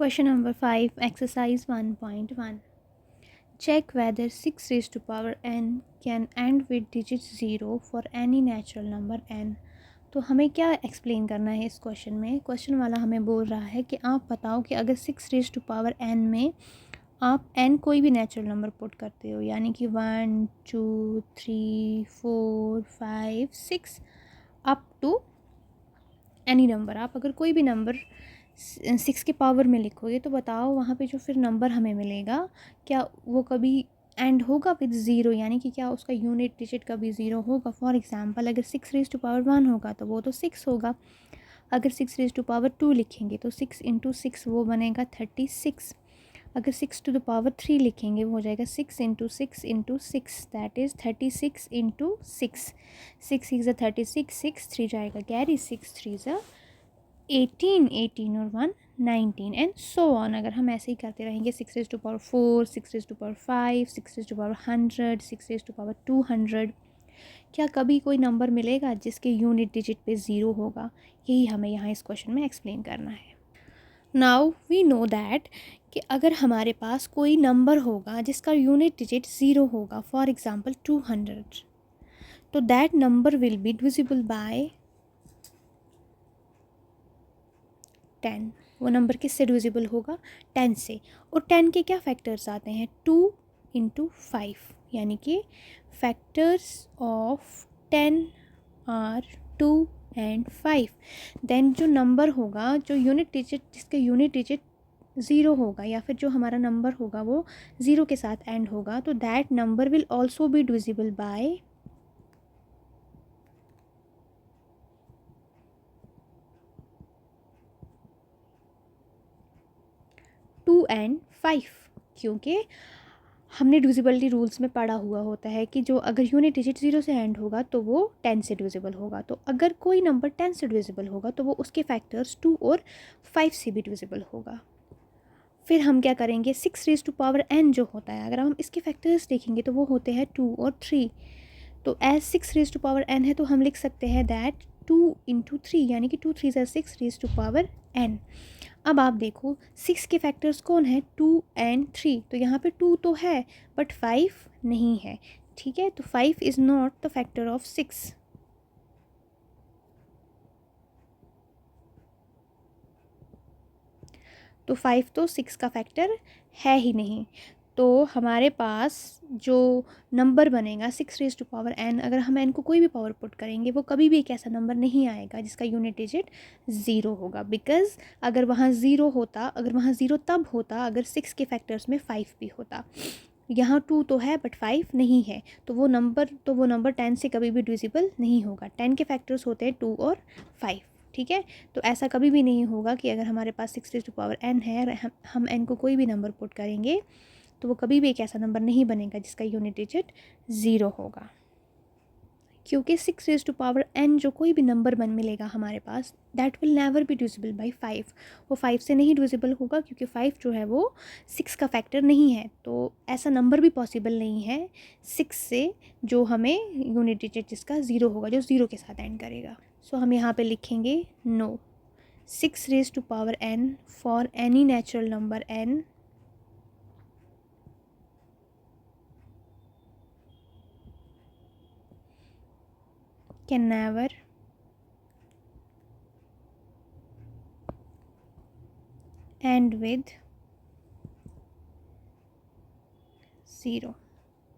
Question number 5, exercise 1.1. Check whether 6 raised to power n can end with digit 0 for any natural number n. तो हमें क्या explain करना है इस question में. क्वेश्चन वाला हमें बोल रहा है कि आप बताओ कि अगर 6 रेज टू पावर n में आप n कोई भी नेचुरल नंबर पुट करते हो, यानी कि 1 2 3 4 5 6 अप टू एनी नंबर, आप अगर कोई भी नंबर 6 के पावर में लिखोगे तो बताओ वहाँ पे जो फिर नंबर हमें मिलेगा क्या वो कभी एंड होगा विद ज़ीरो, यानी कि क्या उसका यूनिट डिजिट कभी ज़ीरो होगा. फॉर एग्जांपल अगर 6 रेज टू पावर 1 होगा तो वो तो 6 होगा. अगर 6 रेज टू पावर 2 लिखेंगे तो 6 इंटू 6 वो बनेगा 36. अगर 6 टू द पावर 3 लिखेंगे वो हो जाएगा 6 into 6 into 6, that is 36 into 6. 6 is 36, 6 3 जाएगा कैरी, 6 3 इज़ 18, 18 और 1 19 एंड सो ऑन. अगर हम ऐसे ही करते रहेंगे 6 raise to power 4, 6 raise to power 5, 6 raise to power 100, 6 raise to power 200, क्या कभी कोई नंबर मिलेगा जिसके यूनिट डिजिट पे ज़ीरो होगा? यही हमें यहाँ इस क्वेश्चन में एक्सप्लेन करना है. नाउ वी नो दैट कि अगर हमारे पास कोई नंबर होगा जिसका यूनिट डिजिट ज़ीरो होगा, फॉर एग्ज़ाम्पल 200, तो that number will be divisible by 10. वो नंबर किससे डिविजिबल होगा? 10 से. और 10 के क्या फैक्टर्स आते हैं? 2 इंटू 5, यानी कि factors of 10 are 2 and 5. Then जो नंबर होगा, जो यूनिट डिजिट, जिसका यूनिट डिजिट ज़ीरो होगा या फिर जो हमारा नंबर होगा वो ज़ीरो के साथ एंड होगा, तो that number will also be divisible by 2 and 5. क्योंकि हमने डिविजिबिलिटी रूल्स में पढ़ा हुआ होता है कि जो अगर यूनिट डिजिट 0 से एंड होगा तो वो 10 से डिविजिबल होगा. तो अगर कोई नंबर 10 से डिविजिबल होगा तो वो उसके फैक्टर्स 2 और 5 से भी डिविजिबल होगा. फिर हम क्या करेंगे, 6 रेज टू पावर n जो होता है, अगर हम इसके फैक्टर्स देखेंगे तो वो होते हैं 2 और 3. तो as 6 raise to power n है तो हम लिख सकते हैं दैट 2 इंटू 3, यानी कि 2 3 6 रेज टू पावर n. अब आप देखो 6 के फैक्टर्स कौन है? 2 एंड 3. तो यहाँ पे 2 तो है बट 5 नहीं है. ठीक है, तो 5 is not the factor of 6. तो 5 तो 6 का फैक्टर है ही नहीं. तो हमारे पास जो नंबर बनेगा 6 रेज टू पावर n, अगर हम n को कोई भी पावर पुट करेंगे वो कभी भी एक ऐसा नंबर नहीं आएगा जिसका यूनिट डिजिट ज़ीरो होगा. बिकॉज़ अगर वहाँ ज़ीरो होता, अगर वहाँ ज़ीरो तब होता अगर 6 के फैक्टर्स में 5 भी होता. यहाँ 2 तो है बट 5 नहीं है, तो वो नंबर 10 से कभी भी डिविजिबल नहीं होगा. 10 के फैक्टर्स होते हैं 2 और 5. ठीक है, तो ऐसा कभी भी नहीं होगा कि अगर हमारे पास 6 रेज टू पावर n है, हम n को कोई भी नंबर पुट करेंगे तो वो कभी भी एक ऐसा नंबर नहीं बनेगा जिसका यूनिट डिजिट ज़ीरो होगा. क्योंकि 6 रेज टू पावर n जो कोई भी नंबर बन मिलेगा हमारे पास, that will never be divisible by 5. वो 5 से नहीं डिविजिबल होगा क्योंकि 5 जो है वो 6 का फैक्टर नहीं है. तो ऐसा नंबर भी पॉसिबल नहीं है 6 से जो हमें यूनिट डिजिट जिसका ज़ीरो होगा, जो ज़ीरो के साथ एंड करेगा. सो हम यहाँ पे लिखेंगे no. 6 raise to power n for any natural number n can never end with 0.